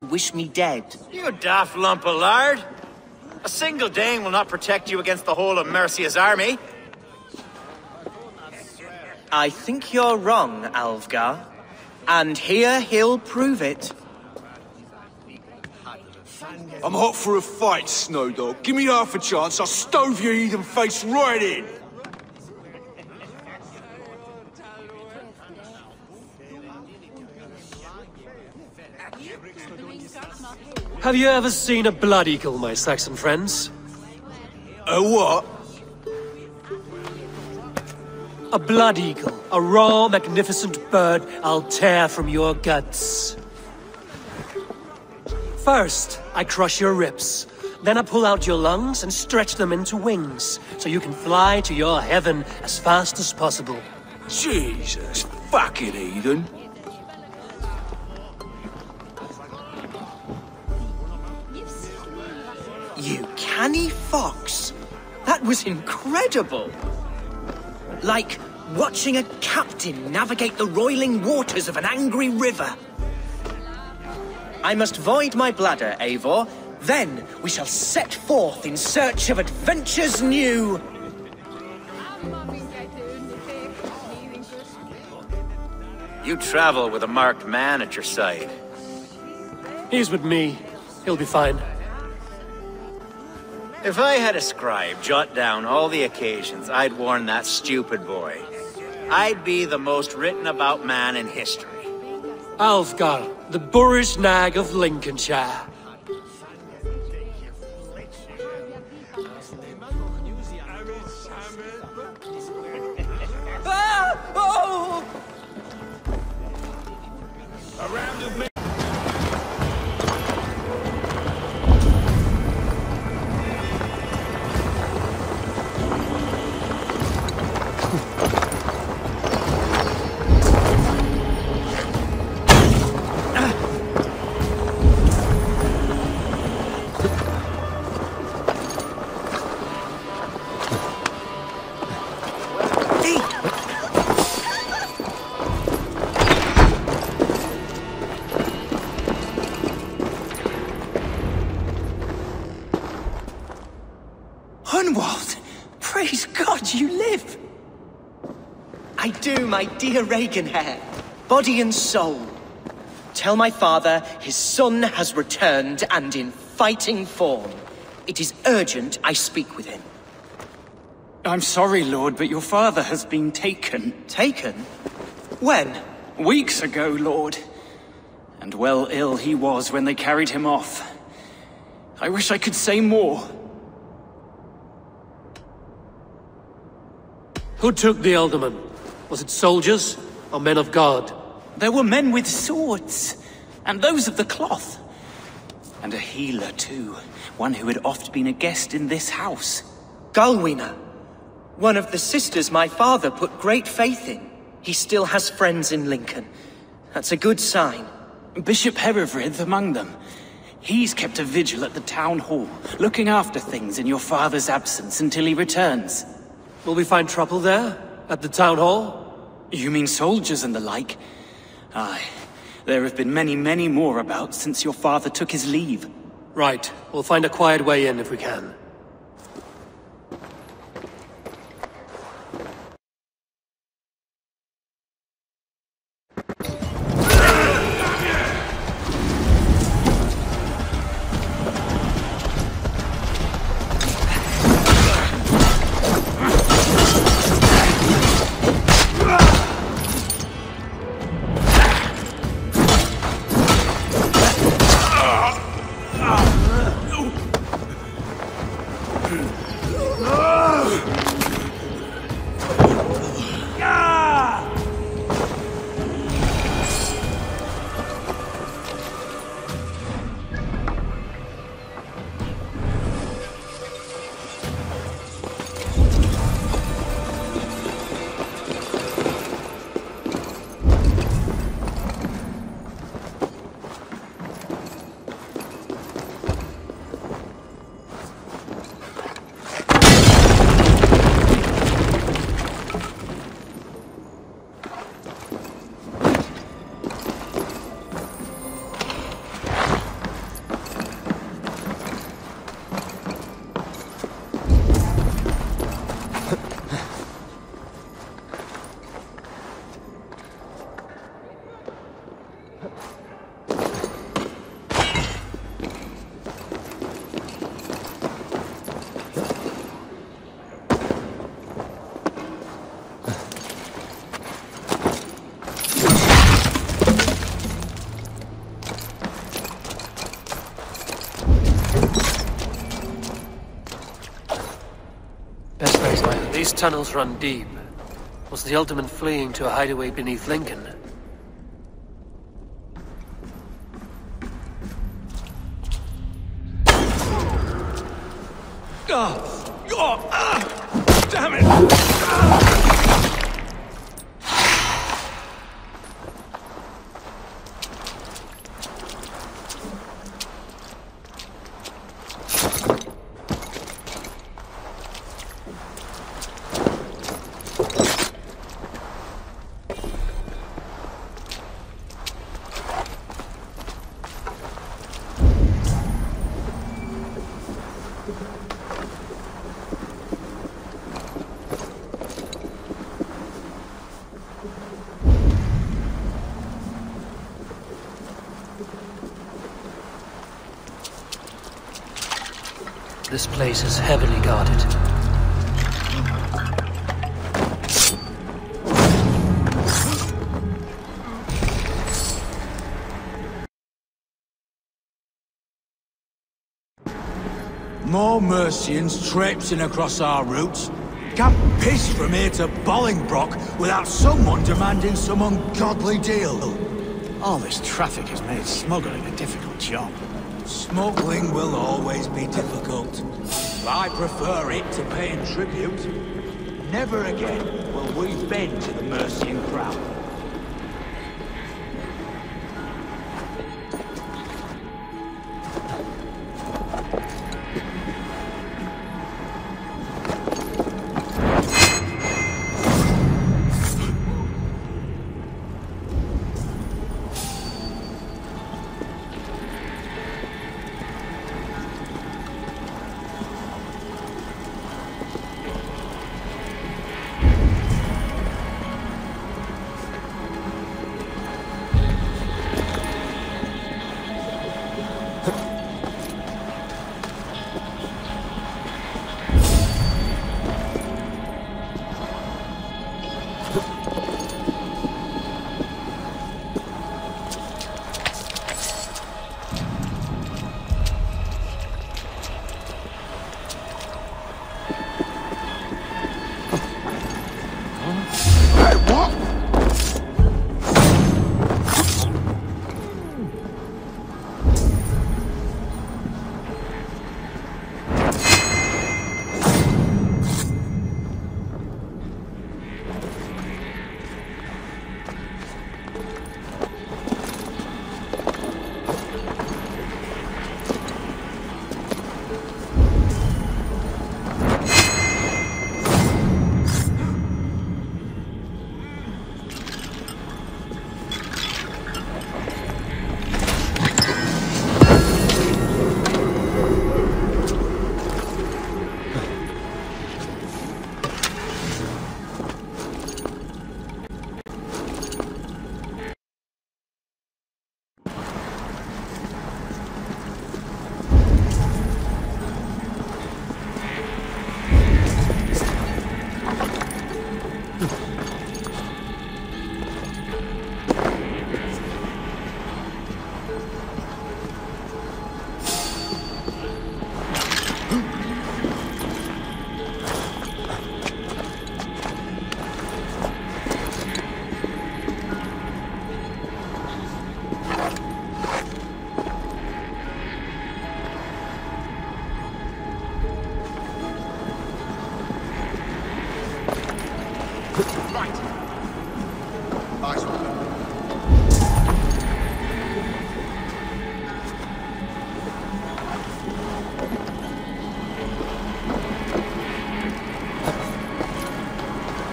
Wish me dead. You daft lump of lard! A single Dane will not protect you against the whole of Mercia's army. I think you're wrong, Alfgar. And here he'll prove it. I'm hot for a fight, Snowdog. Give me half a chance, I'll stove your heathen face right in! Have you ever seen a blood eagle, my Saxon friends? A what? A blood eagle. A raw, magnificent bird I'll tear from your guts. First, I crush your ribs. Then I pull out your lungs and stretch them into wings, so you can fly to your heaven as fast as possible. Jesus fucking heathen. You canny fox! That was incredible! Like watching a captain navigate the roiling waters of an angry river. I must void my bladder, Eivor. Then we shall set forth in search of adventures new! You travel with a marked man at your side. He's with me. He'll be fine. If I had a scribe jot down all the occasions I'd warn that stupid boy, I'd be the most written about man in history. Alfgar, the boorish nag of Lincolnshire. Ah! Oh! A round of men. Hunwald! Praise God you live! I do, my dear Regenhair. Body and soul. Tell my father his son has returned and in fighting form. It is urgent I speak with him. I'm sorry, Lord, but your father has been taken. Taken? When? Weeks ago, Lord. And well ill he was when they carried him off. I wish I could say more. Who took the Elderman? Was it soldiers or men of God? There were men with swords, and those of the cloth. And a healer, too. One who had oft been a guest in this house. Galwina. One of the sisters my father put great faith in. He still has friends in Lincoln. That's a good sign. Bishop Herefrith among them. He's kept a vigil at the town hall, looking after things in your father's absence until he returns. Will we find trouble there? At the town hall? You mean soldiers and the like? Aye. There have been many, many more about since your father took his leave. Right. We'll find a quiet way in if we can. These tunnels run deep. Was the ultimate fleeing to a hideaway beneath Lincoln? Damn it! This place is heavily guarded. More Mercians traipsing across our routes. Can't piss from here to Bolingbroke without someone demanding some ungodly deal. All this traffic has made smuggling a difficult job. Smuggling will always be difficult. I prefer it to paying tribute. Never again will we bend to the Mercian crown.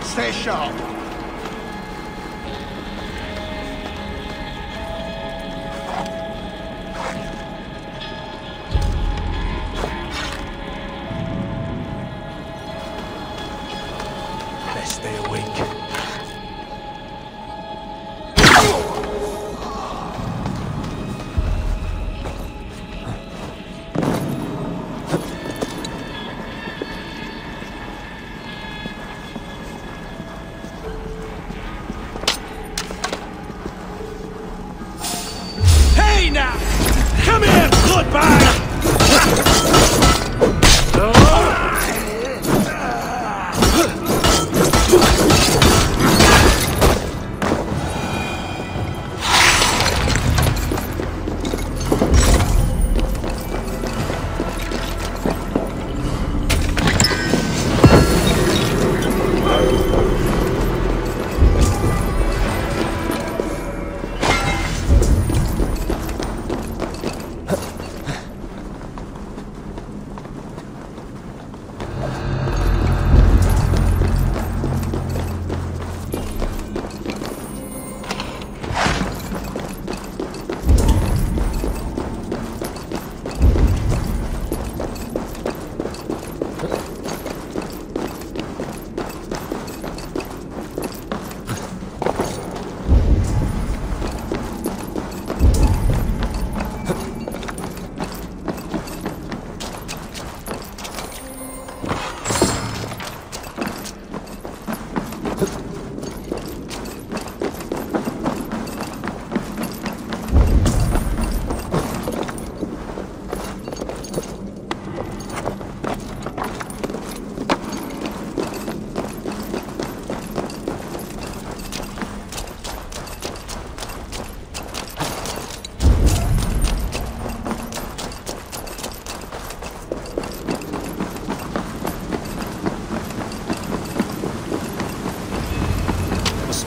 Stay sharp. Let's stay awake.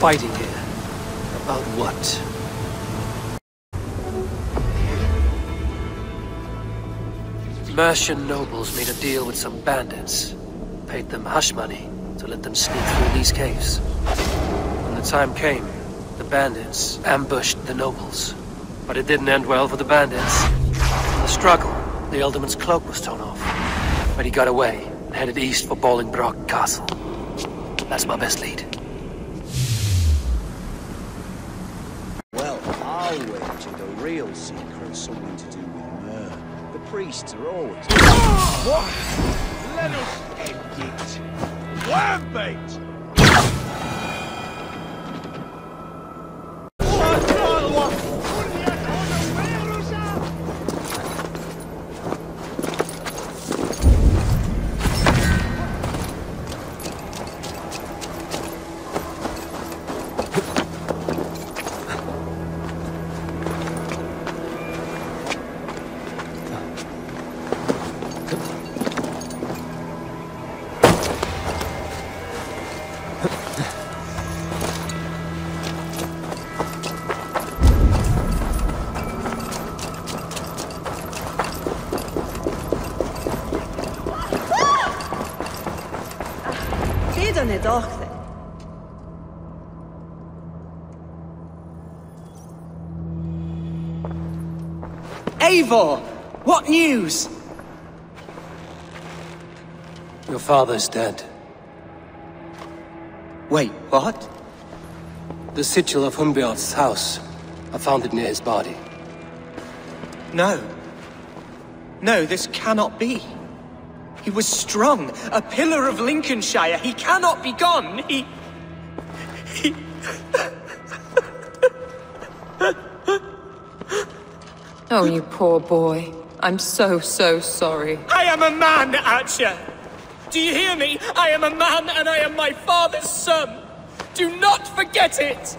fighting here. About what? Mercian nobles made a deal with some bandits. Paid them hush money to let them sneak through these caves. When the time came, the bandits ambushed the nobles. But it didn't end well for the bandits. In the struggle, the Ealdorman's cloak was torn off. But he got away and headed east for Bolingbroke Castle. That's my best lead. Well, I'll wager the real secret's something to do with myrrh. The priests are always... What? Let us end it. Wormbait! Eivor! What news? Your father's dead. Wait, what? The sigil of Hunwald's house. I found it near his body. No. No, this cannot be. He was strong, a pillar of Lincolnshire. He cannot be gone. He... Oh, you poor boy. I'm so sorry. I am a man, Archer! Do you hear me? I am a man and I am my father's son! Do not forget it!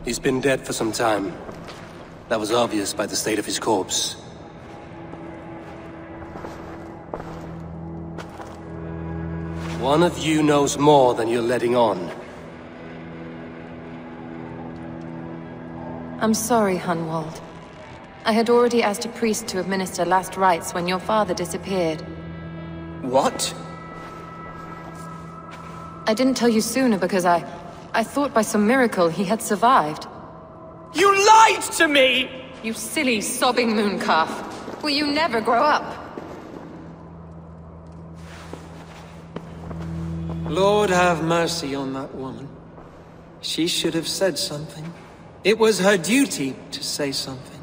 He's been dead for some time. That was obvious by the state of his corpse. One of you knows more than you're letting on. I'm sorry, Hunwald. I had already asked a priest to administer last rites when your father disappeared. What? I didn't tell you sooner because I thought by some miracle he had survived. You lied to me! You silly, sobbing mooncalf. Will you never grow up? Lord have mercy on that woman. She should have said something. It was her duty to say something.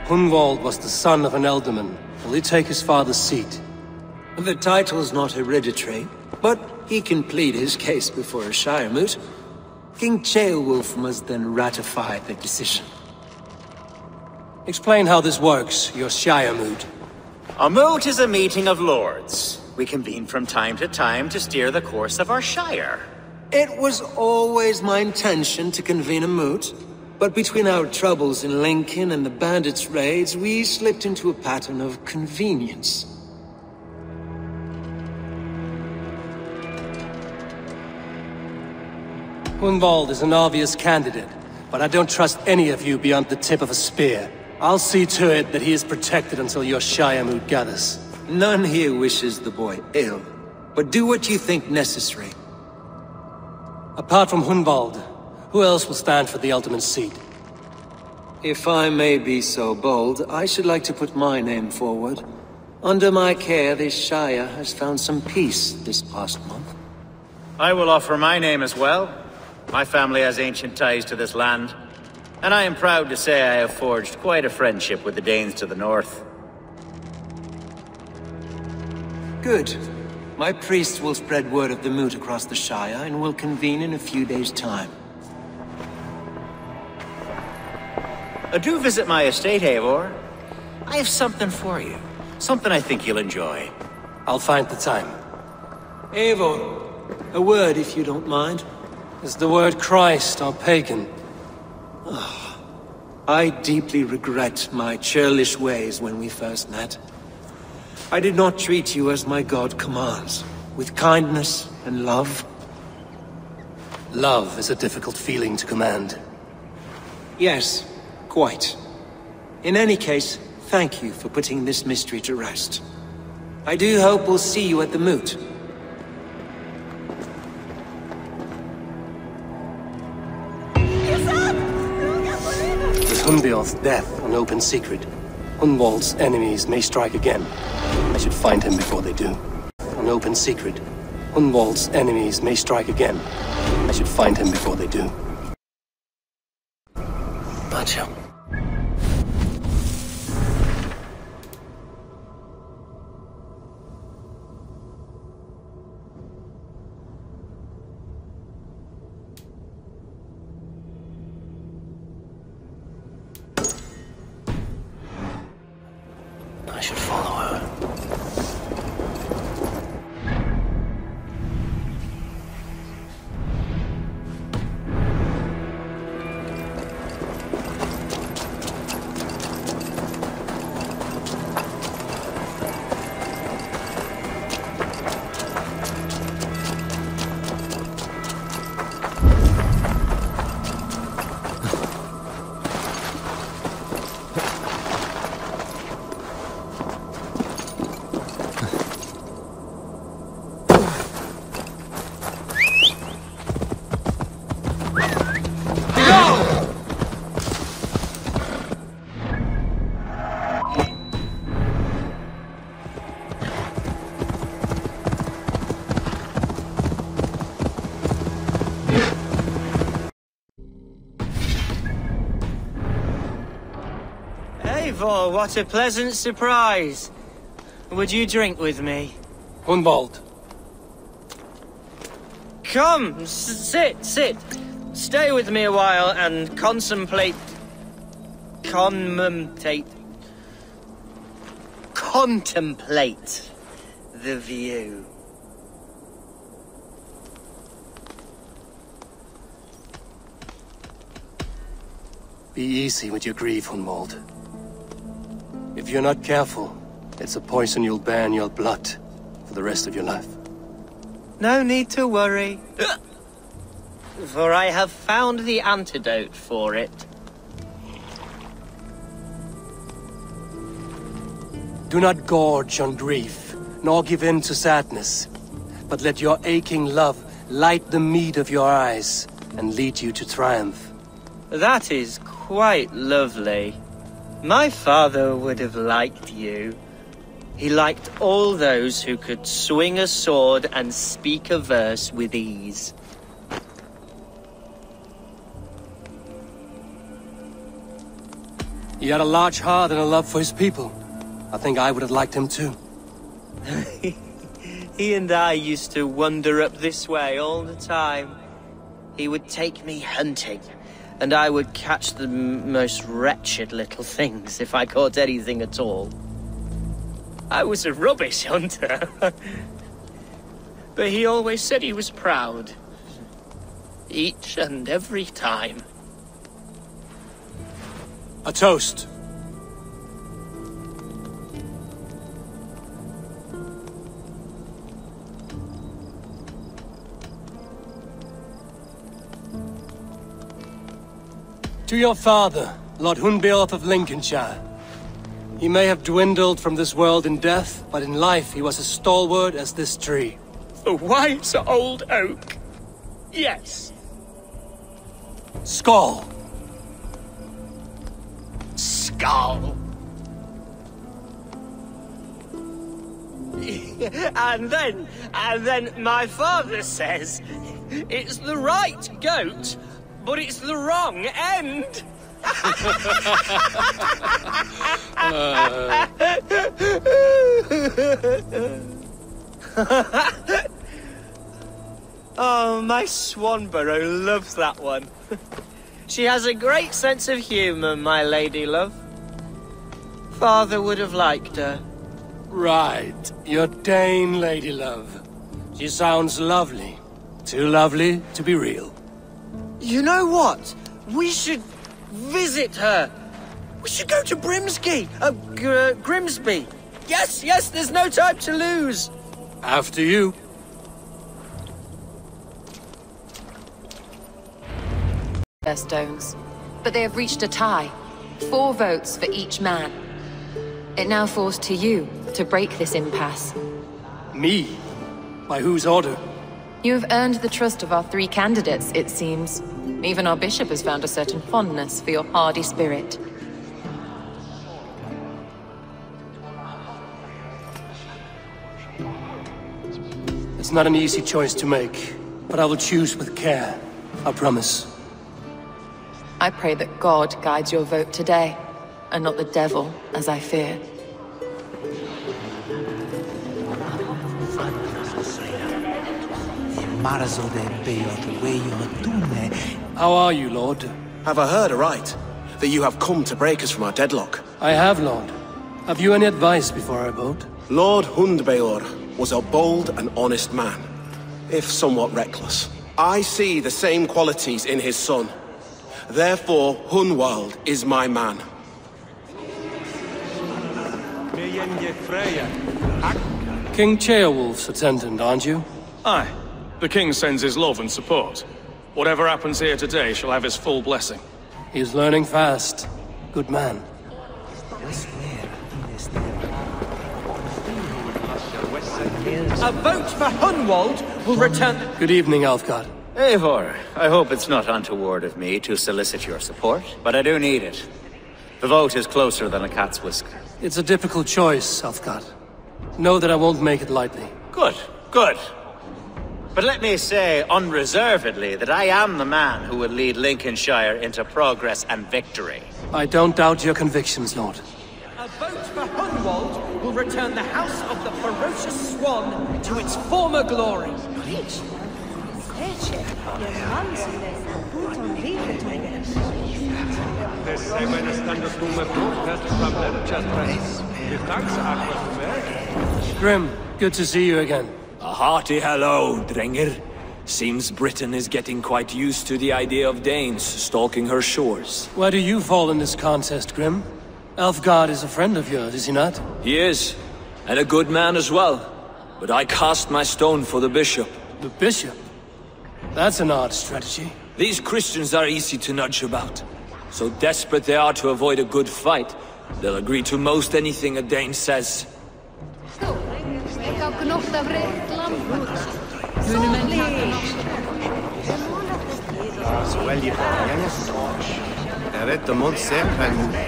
Hunwald was the son of an Ealdorman. Will he take his father's seat? The title's not hereditary, but he can plead his case before a Shire moot. King Ceolwulf must then ratify the decision. Explain how this works, your Shire moot. A moot is a meeting of lords. We convene from time to time to steer the course of our Shire. It was always my intention to convene a moot, but between our troubles in Lincoln and the bandits' raids, we slipped into a pattern of convenience. Hunwald is an obvious candidate, but I don't trust any of you beyond the tip of a spear. I'll see to it that he is protected until your Shire moot gathers. None here wishes the boy ill, but do what you think necessary. Apart from Hunwald, who else will stand for the Ealdorman's seat? If I may be so bold, I should like to put my name forward. Under my care, this Shire has found some peace this past month. I will offer my name as well. My family has ancient ties to this land, and I am proud to say I have forged quite a friendship with the Danes to the north. Good. My priest will spread word of the moot across the Shire, and will convene in a few days' time. Do visit my estate, Eivor. I have something for you. Something I think you'll enjoy. I'll find the time. Eivor, a word if you don't mind. Is the word Christ or pagan? I deeply regret my churlish ways when we first met. I did not treat you as my god commands, with kindness and love. Love is a difficult feeling to command. Yes, quite. In any case, thank you for putting this mystery to rest. I do hope we'll see you at the moot. With Hunwald's death an open secret, Hunwald's enemies may strike again. I should find him before they do. An open secret. Hunwald's enemies may strike again. I should find him before they do. Gotcha. I should follow her. Eivor, what a pleasant surprise. Would you drink with me? Hunwald. Come, sit. Stay with me a while and contemplate the view. Be easy with your grief, Hunwald. If you're not careful, it's a poison you'll bear in your blood for the rest of your life. No need to worry, for I have found the antidote for it. Do not gorge on grief, nor give in to sadness, but let your aching love light the mead of your eyes and lead you to triumph. That is quite lovely. My father would have liked you. He liked all those who could swing a sword and speak a verse with ease. He had a large heart and a love for his people. I think I would have liked him too. He and I used to wander up this way all the time. He would take me hunting, and I would catch the most wretched little things if I caught anything at all. I was a rubbish hunter. But he always said he was proud. Each and every time. A toast. To your father, Lord Hunwald of Lincolnshire. He may have dwindled from this world in death, but in life he was as stalwart as this tree. A wise old oak. Yes. Skull. Skull. And then my father says, it's the right goat, but it's the wrong end. Oh, my Swanborough loves that one. She has a great sense of humour, my lady love. Father would have liked her. Right. Your Dane lady love. She sounds lovely. Too lovely to be real. You know what? We should visit her. We should go to Grimsby. Yes, there's no time to lose. After you. Their stones. But they have reached a tie. 4 votes for each man. It now falls to you to break this impasse. Me? By whose order? You have earned the trust of our 3 candidates, it seems. Even our bishop has found a certain fondness for your hardy spirit. It's not an easy choice to make, but I will choose with care. I promise. I pray that God guides your vote today, and not the devil, as I fear. How are you, Lord? Have I heard aright? That you have come to break us from our deadlock? I have, Lord. Have you any advice before I vote? Lord Hundbeor was a bold and honest man, if somewhat reckless. I see the same qualities in his son. Therefore, Hunwald is my man. King Ceolwulf's attendant, aren't you? Aye. The king sends his love and support. Whatever happens here today shall have his full blessing. He's learning fast. Good man. A vote for Hunwald will return... Good evening, Alfgard. Eivor, I hope it's not untoward of me to solicit your support, but I do need it. The vote is closer than a cat's whisker. It's a difficult choice, Alfgard. Know that I won't make it lightly. Good, good. But let me say unreservedly that I am the man who will lead Lincolnshire into progress and victory. I don't doubt your convictions, Lord. A vote for Hunwald will return the House of the Ferocious Swan to its former glory. Grim, good to see you again. A hearty hello, Drenger. Seems Britain is getting quite used to the idea of Danes stalking her shores. Where do you fall in this contest, Grim? Alfgard is a friend of yours, is he not? He is, and a good man as well. But I cast my stone for the bishop. The bishop? That's an odd strategy. These Christians are easy to nudge about. So desperate they are to avoid a good fight, they'll agree to most anything a Dane says.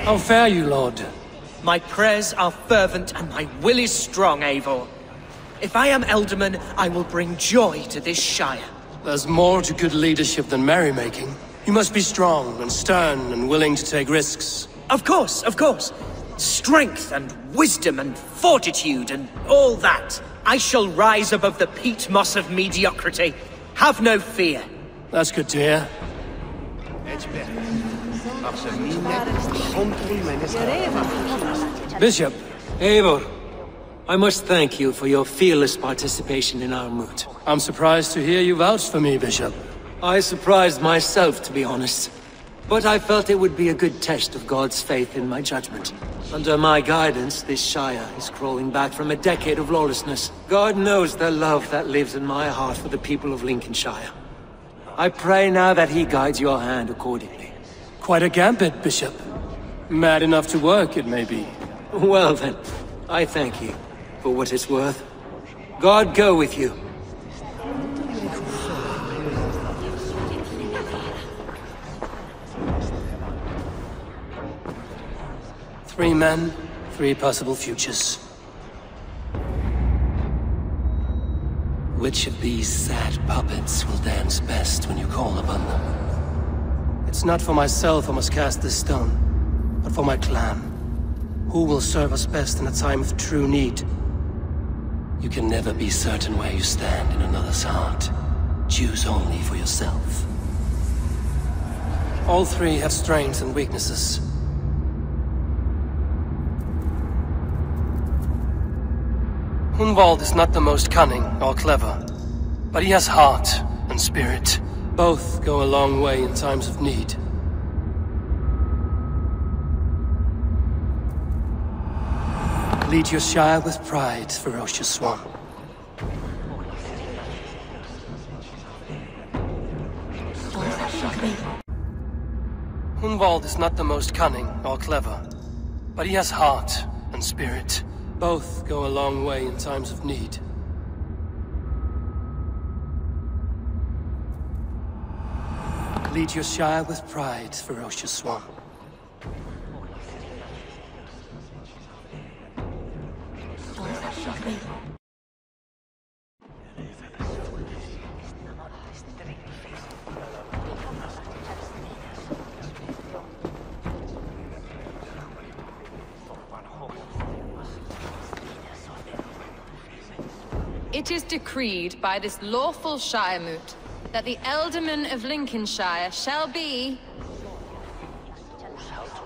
How fare you, Lord? My prayers are fervent and my will is strong, Eivor. If I am Elderman, I will bring joy to this Shire. There's more to good leadership than merrymaking. You must be strong and stern and willing to take risks. Of course, of course. Strength and wisdom and fortitude and all that. I shall rise above the peat moss of mediocrity. Have no fear. That's good to hear. Bishop. Eivor, I must thank you for your fearless participation in our moot. I'm surprised to hear you vouch for me, Bishop. I surprised myself, to be honest. But I felt it would be a good test of God's faith in my judgment. Under my guidance, this Shire is crawling back from a decade of lawlessness. God knows the love that lives in my heart for the people of Lincolnshire. I pray now that he guides your hand accordingly. Quite a gambit, Bishop. Mad enough to work, it may be. Well then, I thank you for what it's worth. God go with you. Three men, 3 possible futures. Which of these sad puppets will dance best when you call upon them? It's not for myself I must cast this stone, but for my clan. Who will serve us best in a time of true need? You can never be certain where you stand in another's heart. Choose only for yourself. All 3 have strengths and weaknesses. Hunwald is not the most cunning or clever, but he has heart and spirit. Both go a long way in times of need. Lead your Shire with pride, ferocious swan. Hunwald is not the most cunning or clever, but he has heart and spirit. Both go a long way in times of need. Lead your Shire with pride, ferocious swan. It is decreed by this lawful Shiremoot that the Ealdorman of Lincolnshire shall be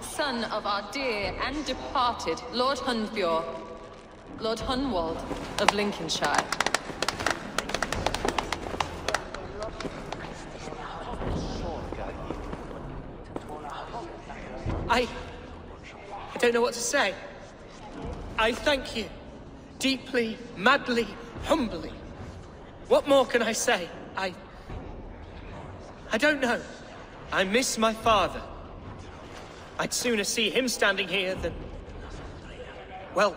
son of our dear and departed Lord Hunwald, Lord Hunwald of Lincolnshire. I don't know what to say. I thank you. Deeply, madly, humbly. What more can I say? I don't know. I miss my father. I'd sooner see him standing here than... Well,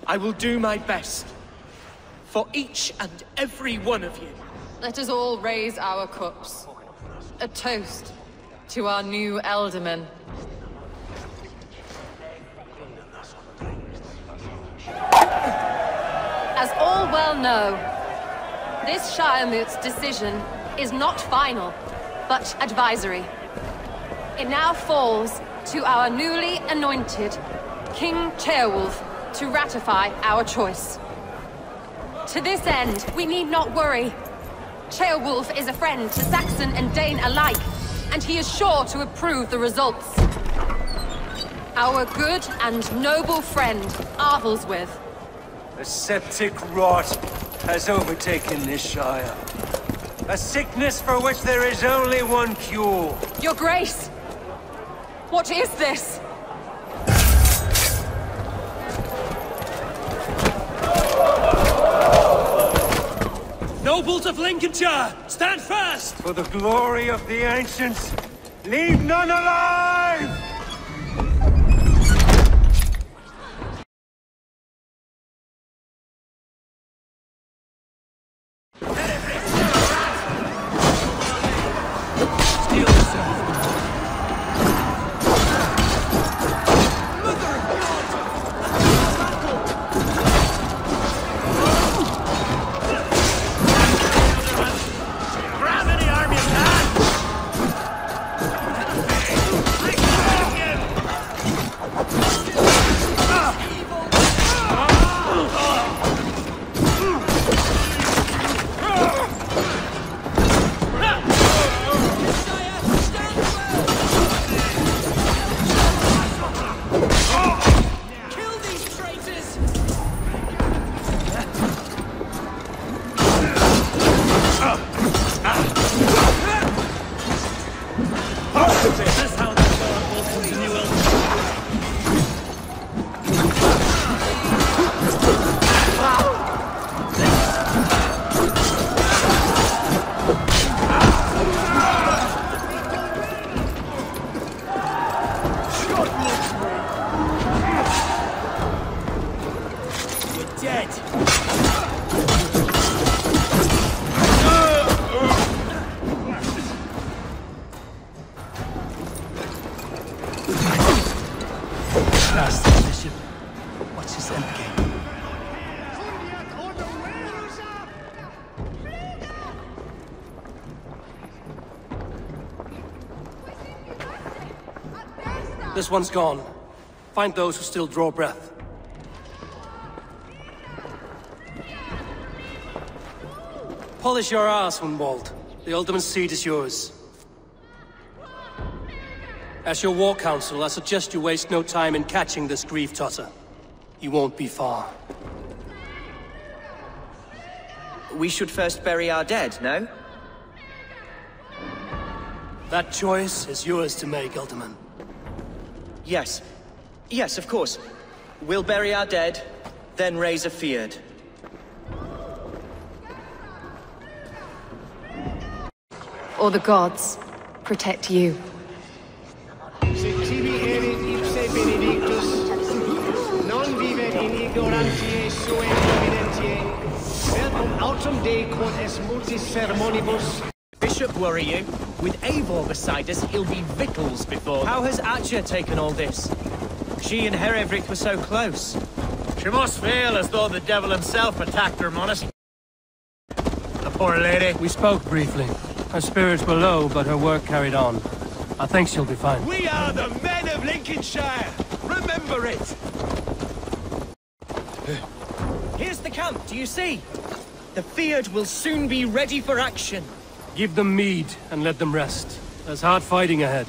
I will do my best. For each and every one of you. Let us all raise our cups. A toast to our new Ealdorman. As all well know, this Shiremoot's decision is not final, but advisory. It now falls to our newly anointed King Ceolwulf to ratify our choice. To this end, we need not worry. Ceolwulf is a friend to Saxon and Dane alike, and he is sure to approve the results. Our good and noble friend, Arthelswith. A septic rot has overtaken this Shire. A sickness for which there is only one cure. Your Grace! What is this? Nobles of Lincolnshire, stand fast! For the glory of the ancients, leave none alive! This one's gone. Find those who still draw breath. Polish your ass, Hunwald. The Ealdorman's seat is yours. As your war council, I suggest you waste no time in catching this grief tosser. He won't be far. we should first bury our dead, no? That choice is yours to make, Ultiman. Yes. Yes, of course. We'll bury our dead, then raise a feared. Or the gods protect you. Se tibi erit ipse benedictus, non vivet in ignorantiae suae providentiae, vel cum autem Dei quod es multis sermonibus. Bishop worry you? With Eivor beside us, he'll be victuals before. How has Atcha taken all this? She and Herevrik were so close. She must feel as though the devil himself attacked her monarch. The poor lady. We spoke briefly. Her spirits were low, but her work carried on. I think she'll be fine. We are the men of Lincolnshire! Remember it! Here's the camp, do you see? The feared will soon be ready for action. Give them mead and let them rest. There's hard fighting ahead.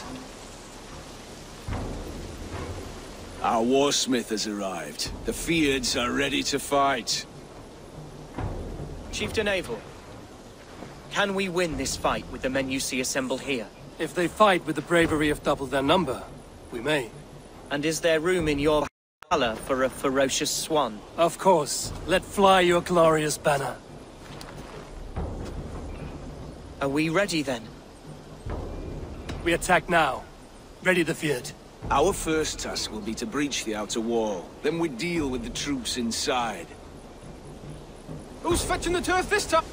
Our warsmith has arrived. The Feards are ready to fight. Chieftain Eivor, can we win this fight with the men you see assembled here? If they fight with the bravery of double their number, we may. And is there room in your Valhalla for a ferocious swan? Of course. Let fly your glorious banner. Are we ready then? We attack now. Ready the Feared. Our first task will be to breach the outer wall. Then we deal with the troops inside. Who's fetching the turf this time?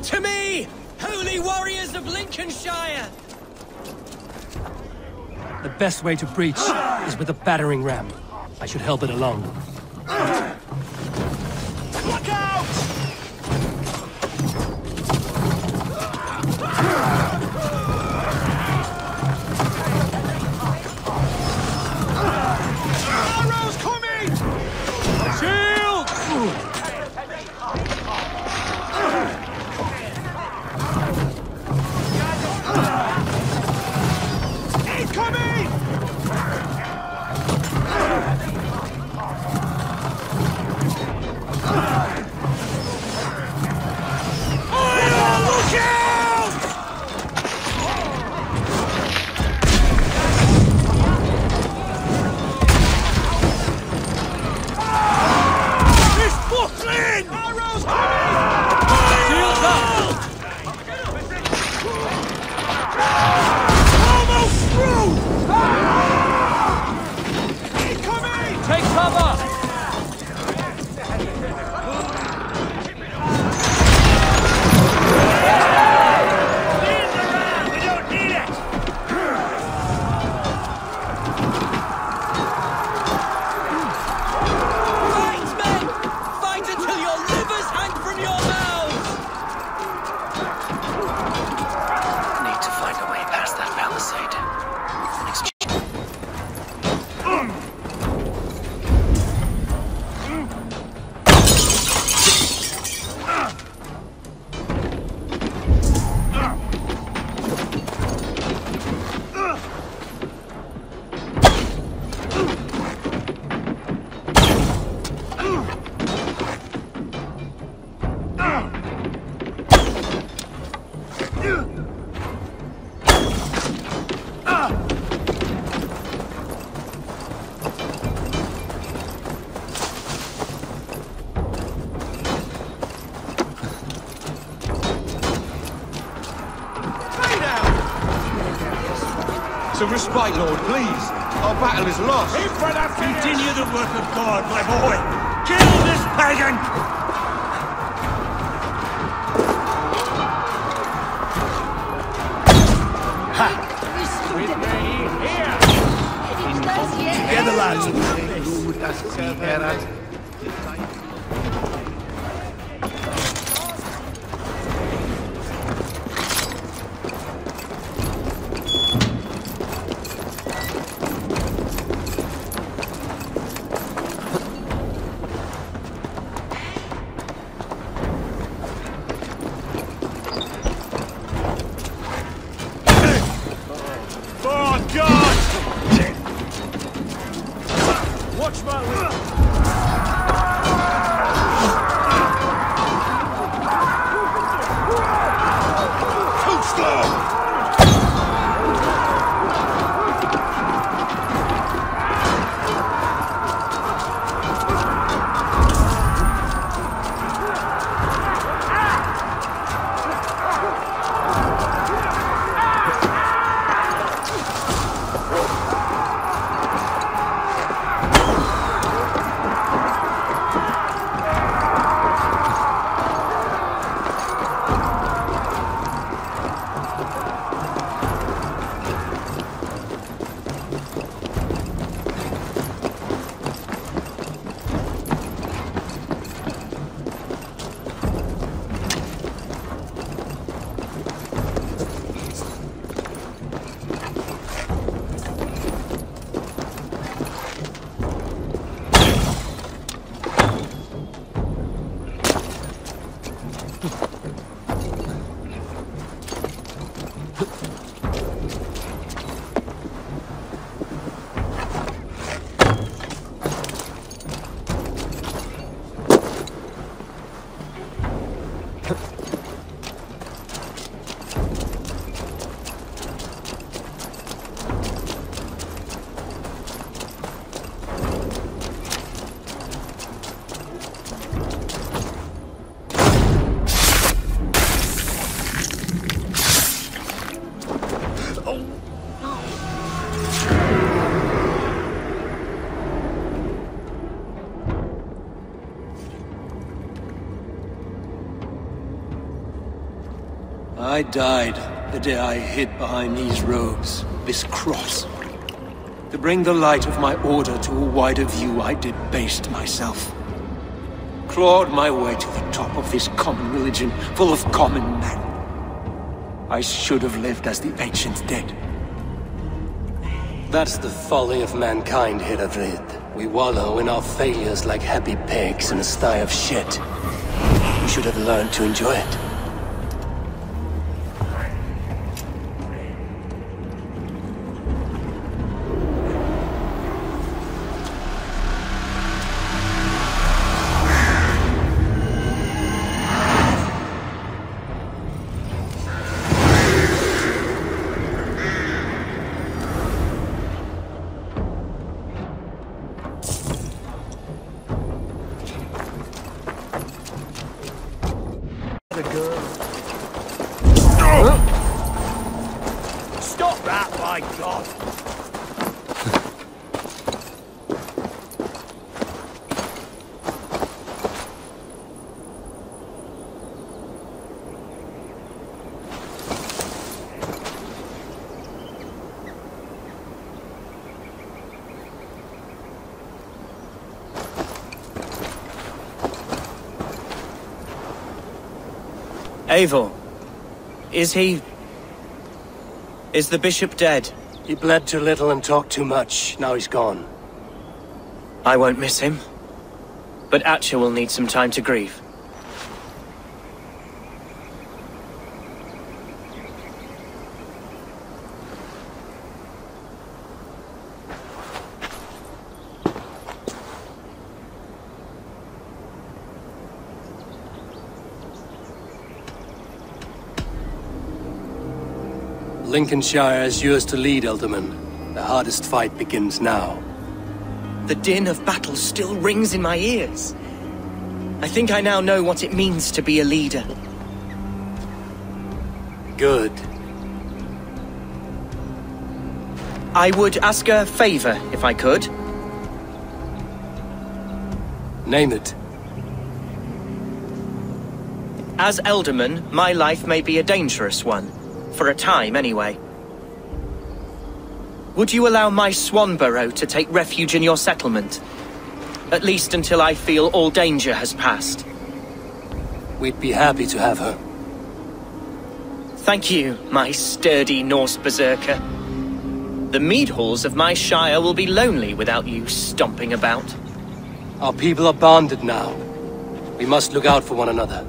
To me, holy warriors of Lincolnshire! The best way to breach is with a battering ram. I should help it along. Look out! Arrows coming! Shield! Incoming! Look out! He's buckling! Arrows coming! Shields up! Almost through! Incoming! Take cover! Fight, men! Fight until your livers hang from your mouths! Need to find a way past that palisade. Some respite, Lord, please. Our battle is lost. Continue the work of God, my boy! Kill this pagan! Ha! lads. I died the day I hid behind these robes, this cross. To bring the light of my order to a wider view, I debased myself. Clawed my way to the top of this common religion, full of common men. I should have lived as the ancients did. That's the folly of mankind, Hiravrid. We wallow in our failures like happy pigs in a sty of shit. We should have learned to enjoy it. Stop that, by God! Eivor, is the bishop dead? He bled too little and talked too much. Now he's gone. I won't miss him. But Atcha will need some time to grieve. Lincolnshire is yours to lead, Elderman. The hardest fight begins now. The din of battle still rings in my ears. I think I now know what it means to be a leader. Good. I would ask a favor, if I could. Name it. As Elderman, my life may be a dangerous one. For a time, anyway. would you allow my Swanborough to take refuge in your settlement? At least until I feel all danger has passed. We'd be happy to have her. Thank you, my sturdy Norse berserker. The mead halls of my shire will be lonely without you stomping about. Our people are bonded now. We must look out for one another.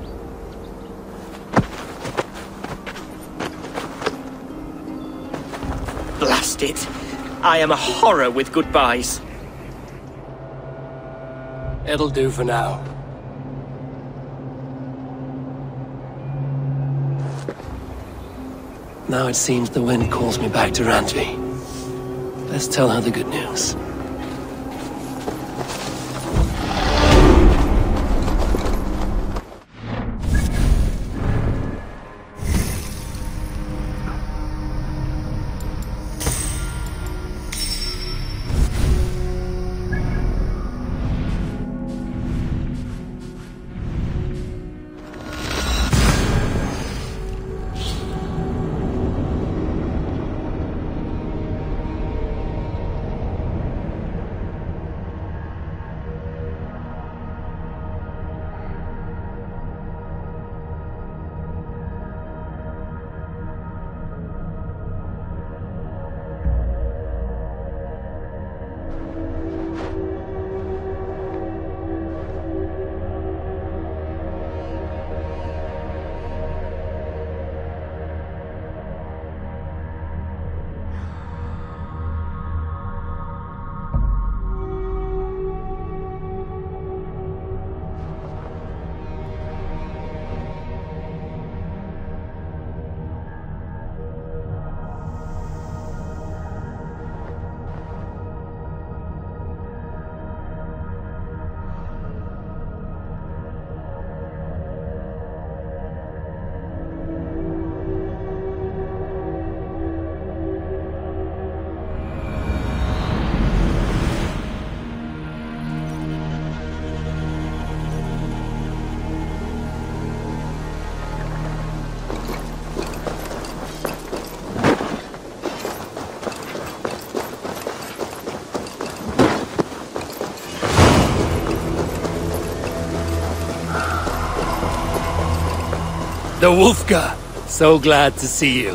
Blast it. I am a horror with goodbyes. It'll do for now. Now it seems the wind calls me back to Randvi. Let's tell her the good news. The Wolfka! So glad to see you.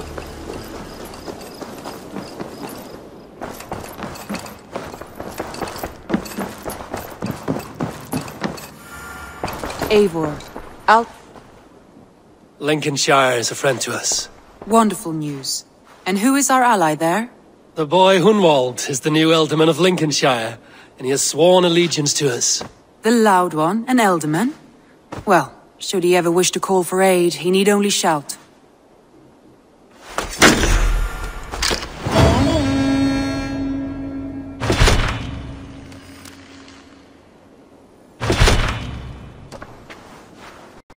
Eivor, out. Lincolnshire is a friend to us. Wonderful news. And who is our ally there? The boy Hunwald is the new Ealdorman of Lincolnshire, and he has sworn allegiance to us. The loud one, an Ealdorman? Well, should he ever wish to call for aid, he need only shout.